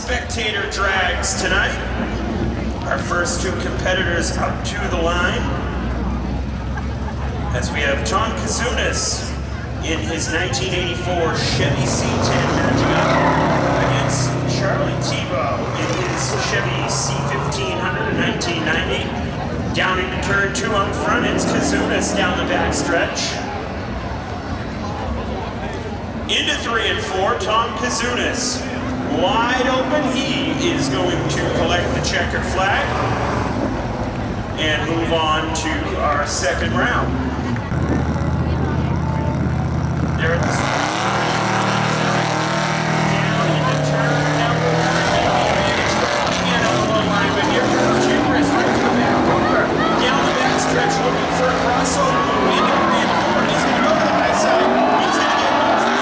Spectator drags tonight. Our first two competitors up to the line. As we have Tom Kazunas in his 1984 Chevy C10 matching up against Charlie Tebow in his Chevy C1500 in 1990. Down into turn 2 on front, it's Kazunas down the backstretch. Into 3 and 4, Tom Kazunas. Wide open, he is going to collect the checkered flag and move on to our second round. There at the down in the turn, number 1, advantage looking in on the low line, but here comes Chambers right to the back corner. Down the back stretch, looking for a crossover. Into 3 and 4, he's going to go to the high side. He's going to get lost.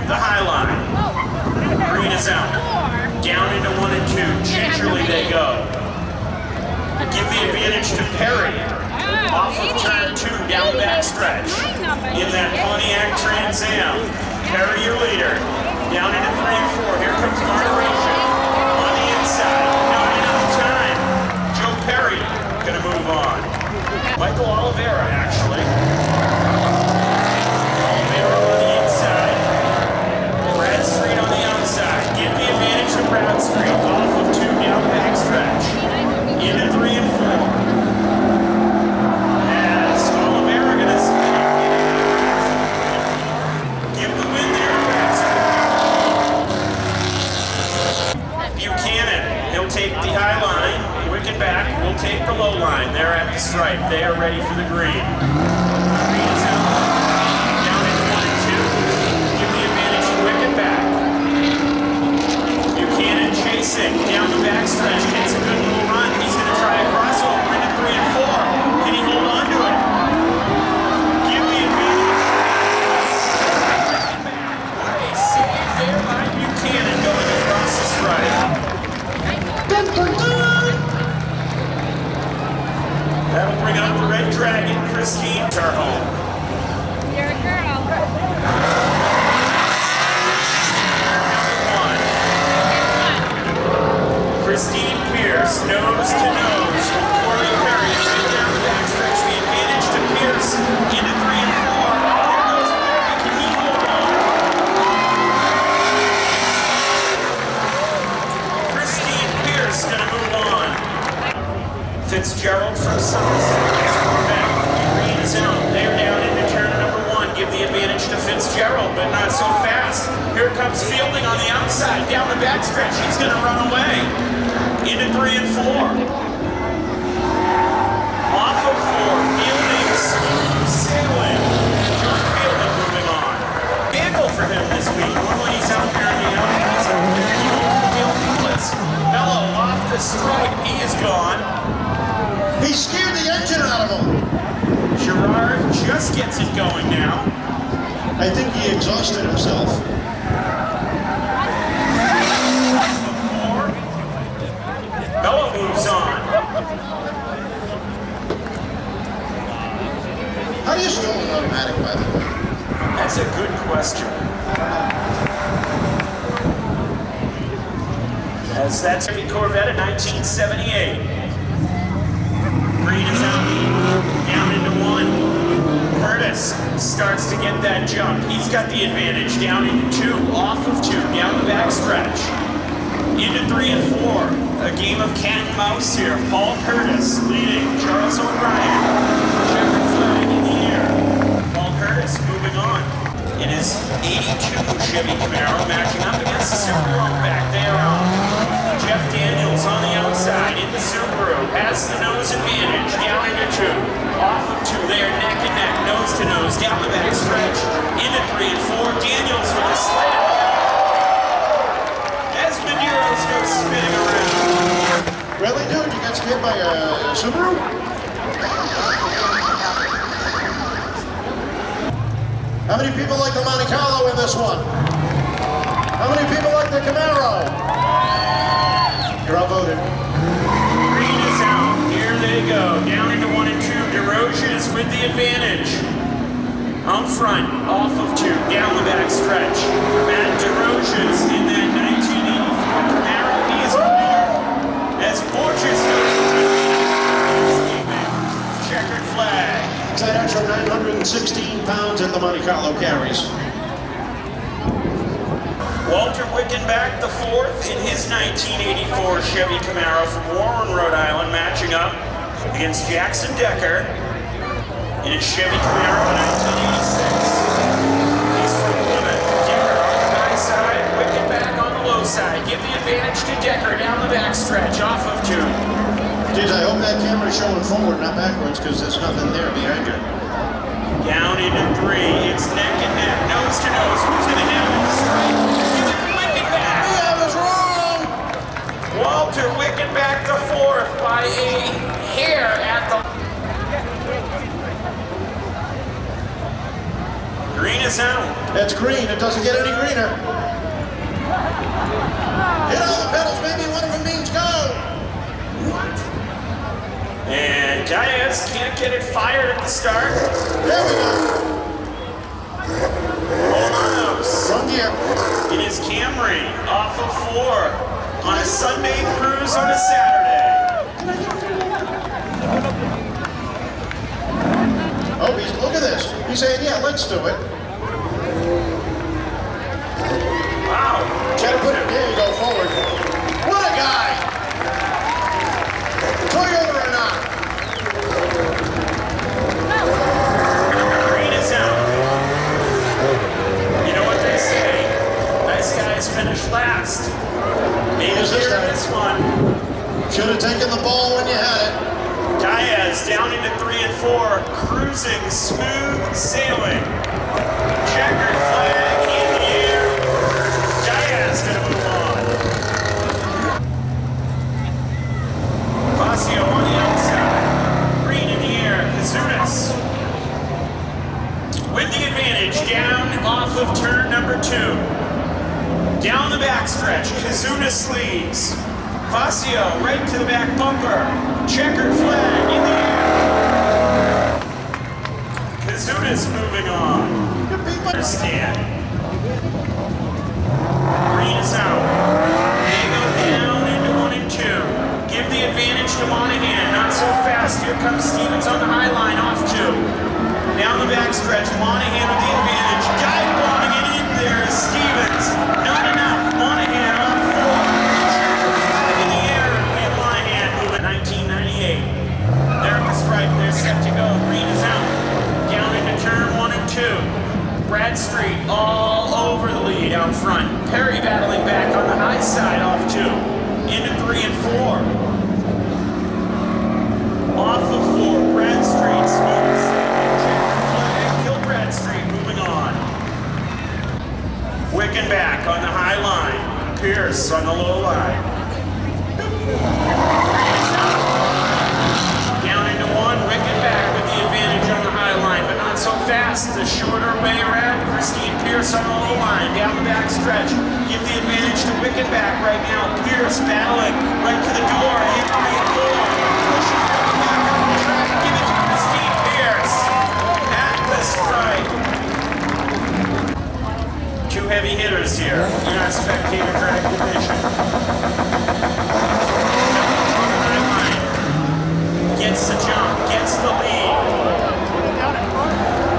The high line. Green is out. Down into 1 and 2. Gingerly they go. Give the advantage to Perry. Off of turn 2 down the backstretch. In that Pontiac Trans Am. Perry your leader. Down into 3 and 4. Here comes Martin on the inside. Not enough time. Joe Perry gonna move on. Michael Oliveira actually. Bradstreet off of 2 down the backstretch. Into 3 and 4. As Oliveira gonna give the win there to Bradstreet. Buchanan, he'll take the high line. Wicket back, will take the low line. They're at the stripe. They are ready for the green. Green is out. Down into 1 and 2. Give the advantage to Wicket back. Chasing down the backstretch, gets a good little run. He's going to try a crossover into 3 and 4. Can he hold on to it? Give the advantage. What a save there by Buchanan going across the stripe. That'll bring up the Red Dragon, Christine Tarhone. You're a girl. Christine Pierce, nose to nose with Corey Perry. Straight down the backstretch, the advantage to Pierce. Into 3 and 4. There goes Perry. Can he hold on? Christine Pierce gonna move on. Fitzgerald from Somerset. Green is out. They're down into turn number 1. Give the advantage to Fitzgerald, but not so fast. Here comes Fielding on the outside, down the backstretch. He's gonna run away. Into 3 and 4. Off of 4. Fielding, smooth sailing. John Fielding moving on. Vehicle for him this week. Normally he's out there in the outfield. He's out there in the outfield. Mello off the stripe. He is gone. He scared the engine out of him. Gerard just gets it going now. I think he exhausted himself. Mello moves on. How do you stall an automatic, by the way? That's a good question. As that's Chevy Corvette in 1978. Green is out, down into 1. Curtis starts to get that jump. He's got the advantage down into 2, off of 2, down the backstretch. Into 3 and 4. A game of cat and mouse here. Paul Curtis leading. Charles O'Brien. Checkered flag in the air. Paul Curtis moving on. It is 82 Chevy Camaro matching up against the Subaru back there. Jeff Daniels on the outside in the Subaru has the nose advantage. Down into 2, off of 2. They are neck and neck, nose to nose, down the back stretch, into 3 and 4. Daniels with a slight as Medeiros goes spinning around. Really, dude? You got scared by a Subaru? How many people like the Monte Carlo in this one? How many people like the Camaro? You're outvoted. Green is out. Here they go. Down into 1 and 2. DeRoche is with the advantage. On front, off of 2, down the back stretch. Matt DeRoche is in that 1984 Camaro. He is a winner. As Borges goes to checkered flag. It's that extra 916 pounds that the Monte Carlo carries. Walter Wickenbach the fourth in his 1984 Chevy Camaro from Warren, Rhode Island, matching up against Jackson Decker in his Chevy Camaro 1986. He's from Plymouth. Decker on the high side, Wickenbach on the low side. Give the advantage to Decker down the backstretch, off of 2. Geez, I hope that camera's showing forward, not backwards, because there's nothing there behind you. Down into 3, it's neck and neck, nose to nose. Who's gonna handle the strike? Wickenbach! I was wrong! Walter Wickenbach the fourth by a hair at the... Green is out. It's green. It doesn't get any greener. Hit all the pedals. Maybe one of them means go. And Diaz can't get it fired at the start. There we go. Romanos Wrong gear. in his Camry off of 4 on a Sunday cruise on a Saturday. Oh, look at this. He's saying, yeah, let's do it. Wow. Try to put it, there you go, forward. What a guy! Toyota or not? Green is out. You know what they say? Nice guys finish last. Maybe Who's this here in guy? this one. Should have taken the ball when you had it. Diaz down into 3 and 4, cruising, smooth sailing. Checkered flag in the air. Diaz gonna move on. Fazio on the outside. Green in the air. Kazunas with the advantage. Down off of turn number 2. Down the backstretch. Kazunas leads. Fazio right to the back bumper. Checkered flag in the air. Kazunas moving on. Understand. Green is out. They go down into 1 and 2. Give the advantage to Monahan. Not so fast. Here comes Stevens on the high line, off 2. Down the backstretch. Monahan with the advantage. Dive bombing it in there is Stevens. Not enough. Monahan off 4. In the air. And Monahan moving 1998. They're at the stripe. They're set to go. Green is out. Down into turn 1 and 2. Bradstreet all over the lead out front. Perry battling back on the high side off 2. Into 3 and 4. Off of 4. Bradstreet smooth sailing. Checkered flag. Kill Bradstreet moving on. Wickenbach on the high line. Pierce on the low line. Down into 1. Wickenbach with the advantage on the high line, but not so fast. The shorter way around. Christine Pierce on the low line. Down the back stretch. Give the advantage to Wickenbach right now. Pierce battling right to the door. In 3 and 4. Pushing Wickenbach on the track. Give it to Christine Pierce. At the stripe. 2 heavy hitters here in our spectator drag division. On the high line. Gets the jump. Gets the lead.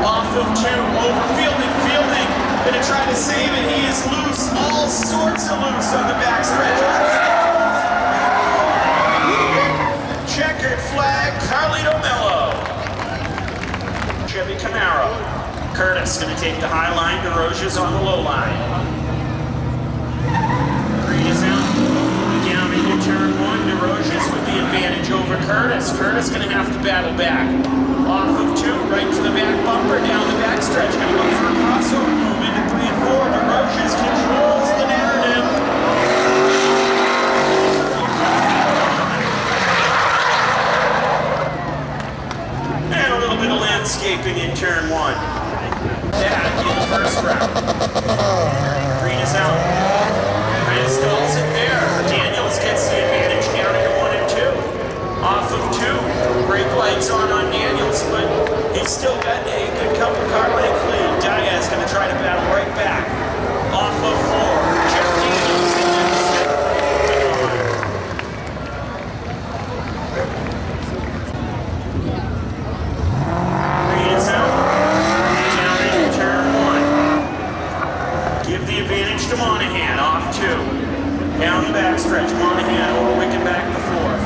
Off of 2, over Fielding. Gonna try to save it. He is loose. All sorts of loose on the backstretch. Checkered flag, Carlito Mello. Chevy Camaro. Curtis going to take the high line, DeRoche's on the low line. Green is out, down into turn one, DeRoche's with the advantage over Curtis. Curtis going to have to battle back. Off of two, right to the back bumper, down the back stretch, going to go for a crossover move into 3 and 4. DeRoche's controls the narrative. And a little bit of landscaping in turn one. That in the first round. Green is out. Kind of stalls it there. Daniels gets the advantage down into 1 and 2. Off of 2. Brake lights on Daniels, but he's still got a good couple car length lead. Diaz going to try to battle right back. Off of 4. Jeff Daniels in the Green is out. Down into turn 1. Give the advantage to Monahan. Off 2. Down the backstretch. Monahan over wicket back to 4th.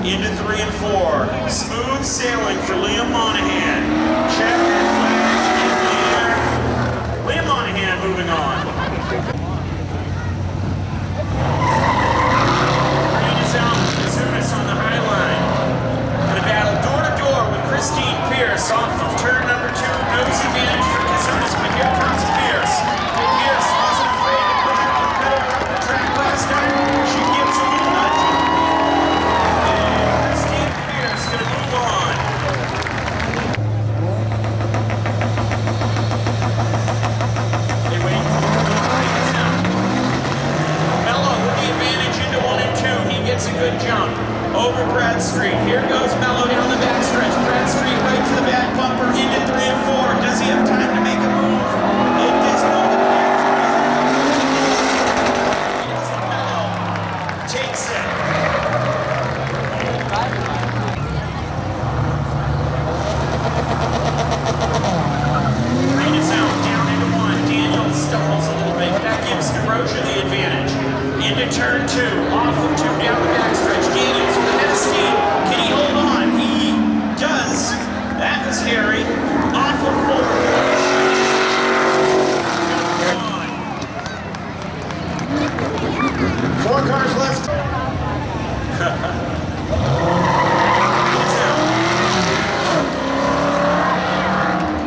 Into 3 and 4. Smooth sailing for Liam Monahan. Check that flag in the air. Liam Monahan moving on. Green is out. Kazunas on the high line. Gonna battle door to door with Christine Pierce off of turn number 2. Nose advantage for Kazunas, but here comes Pierce. Pierce wasn't afraid to push her competitor up the track last time. She gives a little nudge. Gonna move on. They wait. Mello with the advantage into 1 and 2. He gets a good jump over Bradstreet. Here goes Mello down the backstretch. Bradstreet right to the back bumper into 3 and 4. Does he have time to make a move? It does not. Mello takes it. Stumbles a little bit. That gives DeRoche the advantage. Into turn 2. Off of 2 down the backstretch. Daniels with a head of steam. Can he hold on? He does. That was scary. Off of 4. 4 cars left.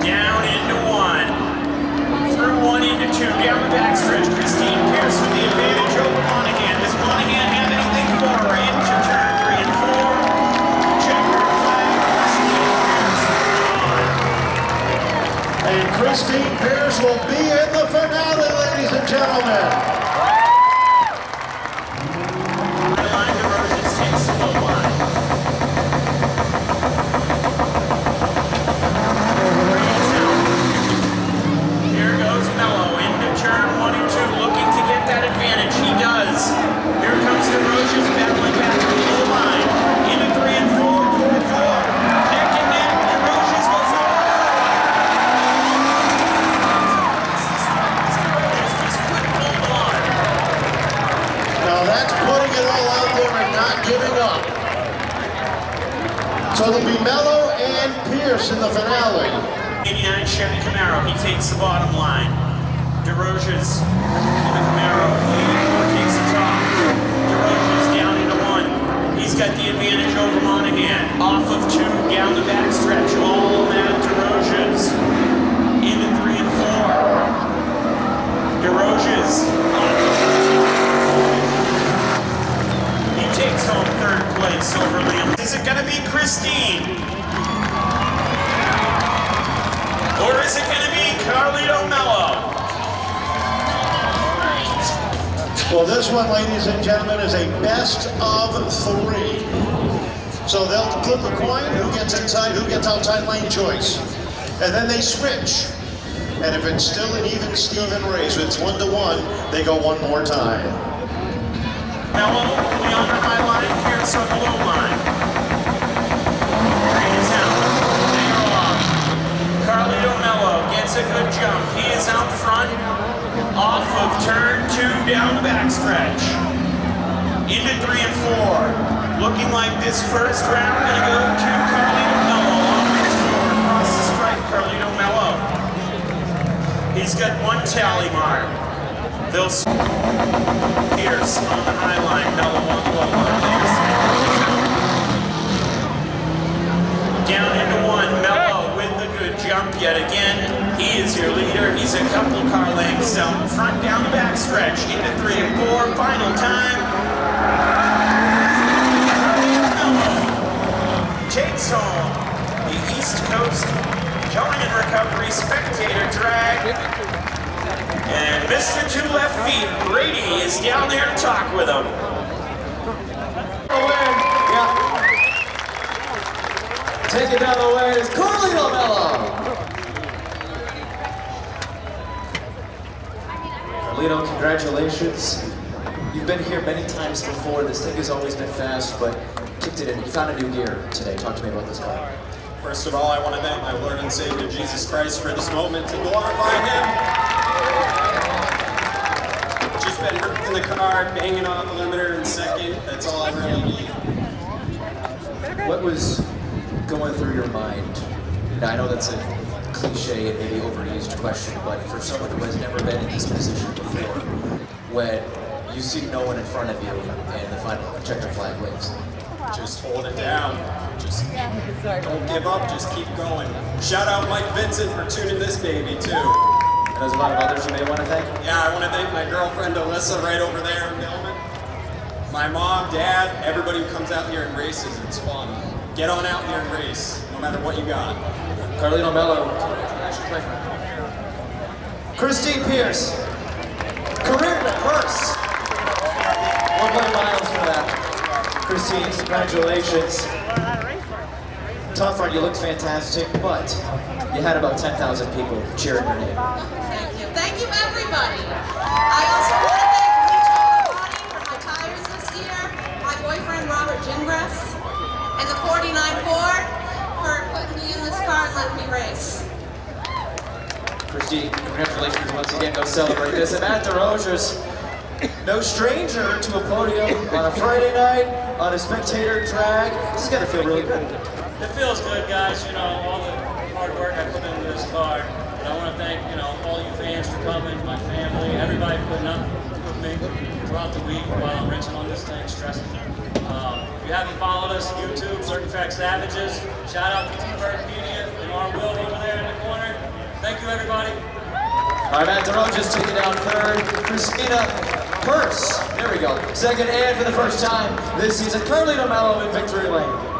Down into 1. Through 1 into 2, down the backstretch. Christine Pierce with the advantage over Monahan. Does Monahan have anything for her? Into turn 3 and 4. Checker flag. Christine Pierce on. And Christine Pierce will be in the finale, ladies and gentlemen. Line DeRoche takes the low line. Mello into turn 1 and 2, looking to get that advantage. He does. Here comes DeRoche's battling back to the low line. Into 3 and 4, 4 and 4. Neck and neck. DeRoche's goes over. Just couldn't hold on. Now that's putting it all out there and not giving up. So it'll be Mello and Pierce in the finale. 89 Chevy Camaro, he takes the bottom line. DeRoche's in the Camaro, he takes the top. DeRoche's down into 1. He's got the advantage over Monahan. Off of 2, down the backstretch. All that DeRoche's. Into 3 and 4. DeRoche's. He takes home 3rd place over Liam. Is it going to be Christine? Or is it going to be Carlito Mello? Well, this one, ladies and gentlemen, is a best of 3. So they'll flip a coin, who gets inside, who gets outside lane choice. And then they switch. And if it's still an even Steven race, it's 1 to 1, they go one more time. Mello will be on the high line, Pierce on the low line. Green is out. They are off. Carlito Mello gets a good jump. He is out front. Off of turn 2 down the backstretch. Into 3 and 4. Looking like this first round gonna go to Carlito Mello. Off of 4 across the stripe, Carlito He's got one tally mark. They'll Pierce on the high line. Mello on the low line. Down into one. Mello with the good jump yet again. He is your leader. He's a couple car lengths out in front, down the back stretch. Into 3 and 4. Final time. Mello takes home the East Coast Towing and Recovery Spectator drag. And Mr. Two Left Feet, Brady, is down there to talk with him. Yeah. Take it down the way is Carlito Mello. Carlito, congratulations. You've been here many times before. This thing has always been fast, but kicked it in. You found a new gear today. Talk to me about this car. First of all, I want to thank my Lord and Savior Jesus Christ for this moment to glorify Him. Just been in the car, banging on the limiter in second. That's all I really need. What was going through your mind? Now, I know that's a cliche and maybe overused question, but for someone who has never been in this position before, when you see no one in front of you and the final checker flag waves. Just hold it down. Just don't give up. Just keep going. Shout out Mike Vincent for tuning this baby too. And there's a lot of others you may want to thank. Yeah, I want to thank my girlfriend Alyssa right over there in Melbourne. My mom, dad, everybody who comes out here and races. It's fun. Get on out here and race, no matter what you got. Carlito Mello. Christine Pierce. Career purse. 100 miles for that. Christine, congratulations. Tough run, you looked fantastic, but you had about 10,000 people cheering your name. Thank you. Thank you, everybody. I also want to thank Rachel for my tires this year, my boyfriend Robert Gingras, and the 49 Ford for putting me in this car and letting me race. Christine, congratulations once again. Go celebrate this. And Matt DeRoziers, no stranger to a podium on a Friday night on a spectator drag. This is got to feel really good. It feels good, guys. You know, all the hard work I put into this car. And I want to thank, you know, all you fans for coming, my family, everybody putting up with me throughout the week while I'm racing on this thing, stressing. If you haven't followed us on YouTube, Circuit Track Savages, shout out to T-Bird Media and our Will over there in the corner. Thank you, everybody. All right, Matt DeRoziers taking down third. Christina Purse, there we go. Second, and for the first time this season, Carlito Mello in victory lane.